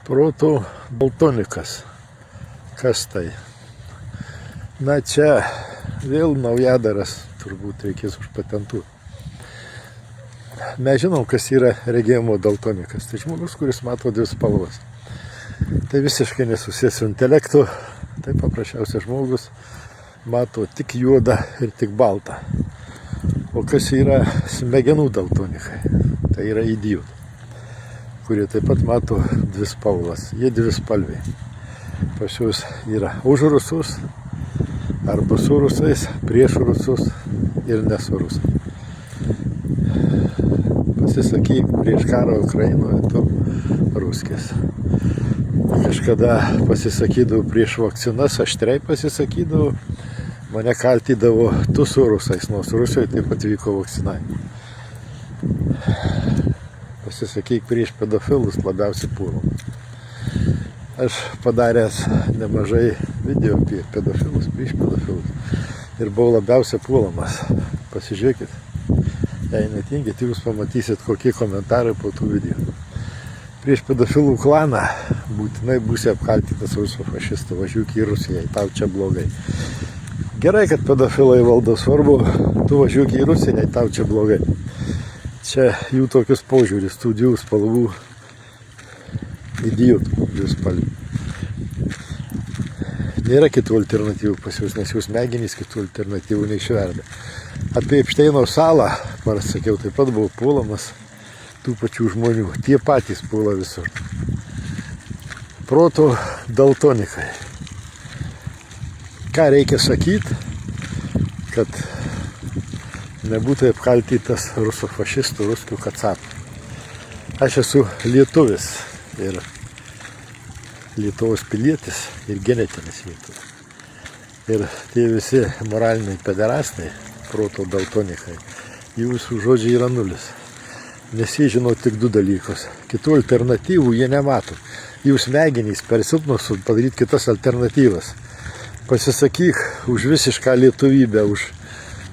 Proto daltonikas. Kas tai? Na čia vėl naujadaras, turbūt reikės užpatentuoti. Mes žinom, kas yra regėjimo daltonikas. Tai žmogus, kuris mato dvi spalvas. Tai visiškai nesusijęs su intelektu. Tai paprasčiausias žmogus mato tik juodą ir tik baltą. O kas yra smegenų daltonikai? Tai yra idiotai, kurie taip pat mato dvi spalvas. Jie dvi spalviai. Pas juos yra už rusus, arba su rusais, prieš rusus ir nesu rusai. Pasisakyk prieš karą Ukrainoje, tu ruskis. Kažkada pasisakydavau prieš vakcinas, aštriai pasisakydavau, mane kaltydavo tu su rusais, nors Rusijoje taip pat vyko vakcinavimai. Pasisakyk prieš pedofilus, labiausiai puolam. Aš padaręs nemažai video apie pedofilus, prieš pedofilus ir buvau labiausiai puolamas. Pasižiūrėkit, jei netingit, jūs pamatysit, kokie komentarai po tų video. Prieš pedofilų klaną būtinai būsi apkaltytas rusų fašistų, važiuok į Rusiją, tau čia blogai. Gerai, kad pedofilai valdo, svarbu, tu važiuok į Rusiją, tau čia blogai. Čia jų tokius požiūris, tų dviejų spalvų idiotų, dviejų spalvių. Nėra kitų alternatyvų pas jūs, nes jūs smegenys kitų alternatyvų neišverda. Apie Epšteino salą, pasakiau, taip pat buvau puolamas tų pačių žmonių. Tie patys puola visur. Proto daltonikai. Ką reikia sakyti, kad nebūtų apkaltytas rusų fašistų, ruskių kacapų. Aš esu lietuvis ir Lietuvos pilietis ir genetinis lietuvis. Ir tie visi moraliniai pederastai, proto daltonikai, jūsų žodžiai yra nulis. Nes jie žino tik du dalykus. Kitų alternatyvų jie nemato. Jų smegenys per silpnos padaryti kitas alternatyvas. Pasisakyk už visišką lietuvybę, už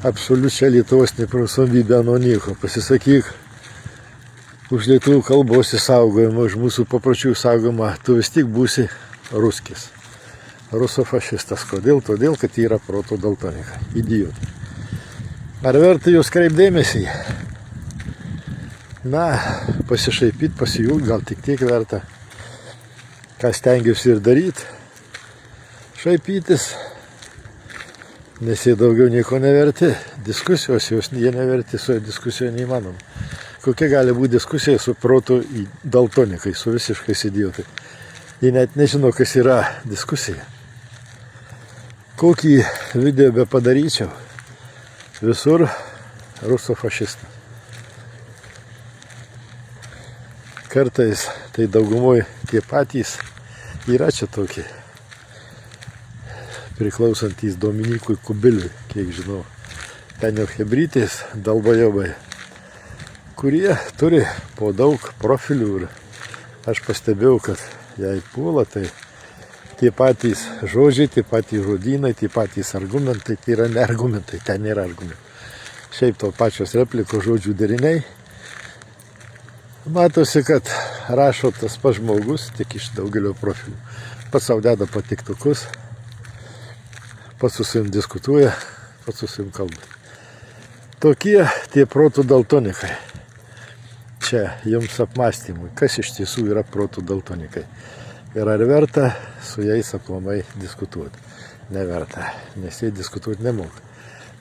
absoliučią Lietuvos nepriklausomybę nuo nieko. Pasisakyk už lietuvių kalbos išsaugojimą, už mūsų papročių išsaugojimą. Tu vis tik būsi ruskis. Ruso fašistas. Kodėl? Todėl, kad yra proto daltonikai. Idiotai. Ar verta jūs kreipdėmėsi? Na, pasišaipyti, pasijūt, gal tik tiek verta. Ką stengiuosi ir daryti? Šaipytis. Nes jie daugiau nieko neverti. Diskusijos jos jie neverti, su diskusija neįmanoma. Kokia gali būti diskusija su proto daltonikai, su visiškais idiotai. Jie net nežino, kas yra diskusija. Kokį video be padaryčiau, visur rusų fašistas. Kartais tai daugumoje tie patys yra čia tokie, priklausantys Dominikui Kubiliui, kiek žinau, ten jau hebrytės, dalbajobai, kurie turi po daug profilių ir aš pastebėjau, kad jei puola, tai tie patys žodžiai, tie patys žodynai, tie patys argumentai, tai yra ne argumentai, ten nėra argumentai. Šiaip to pačios replikos žodžių deriniai. Matosi, kad rašo tas pats žmogus, tik iš daugelio profilių. Pats sau deda patiktukus, pats su savim diskutuoja, pats su savim kalba. Tokie tie protų daltonikai. Čia jums apmąstymui, kas iš tiesų yra protų daltonikai. Ir ar verta su jais aplamai diskutuoti? Neverta, nes jie diskutuoti nemoka.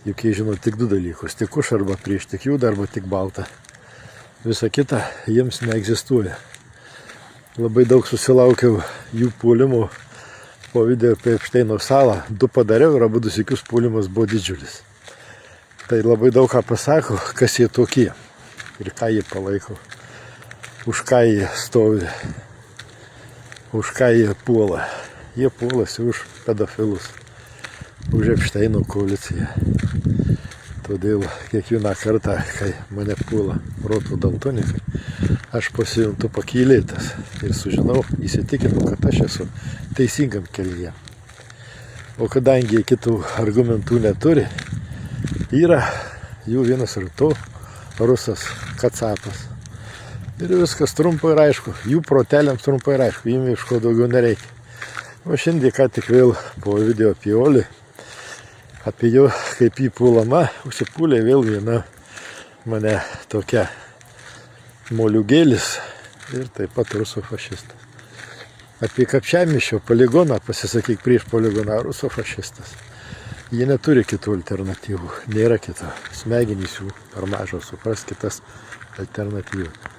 Juk jie žino tik du dalykus, tik už arba prieš, tik juodą arba tik baltą. Visa kita jiems neegzistuoja. Labai daug susilaukiau jų puolimų po video apie Epšteino salą. 2 padariau ir abu sykius puolimas buvo didžiulis. Tai labai daug ką pasako, kas jie tokie ir ką jie palaiko, už ką jie stovi, už ką jie puola. Jie puolasi už pedofilus, už Epšteino koaliciją. Todėl kiekvieną kartą, kai mane puola proto daltonikai, aš pasijuntu pakylėtas ir sužinau, įsitikinu, kad aš esu teisingam kelyje. O kadangi kitų argumentų neturi, yra jų vienas ir to rusas kacapas. Ir viskas trumpai ir aišku. Jų proteliams trumpai ir aišku. Jiem iš ko daugiau nereikia. O šiandien ką tik vėl po video apie Olį, apie jo, kaip jį puolama, užsipūlė vėl viena mane tokia moliūgėlis ir taip pat rusų fašistas. Apie Kapčiamiesčio poligoną pasisakyk prieš poligoną rusų fašistas. Jie neturi kitų alternatyvų. Nėra kito. Smegenys jų per mažos supras kitas alternatyvų.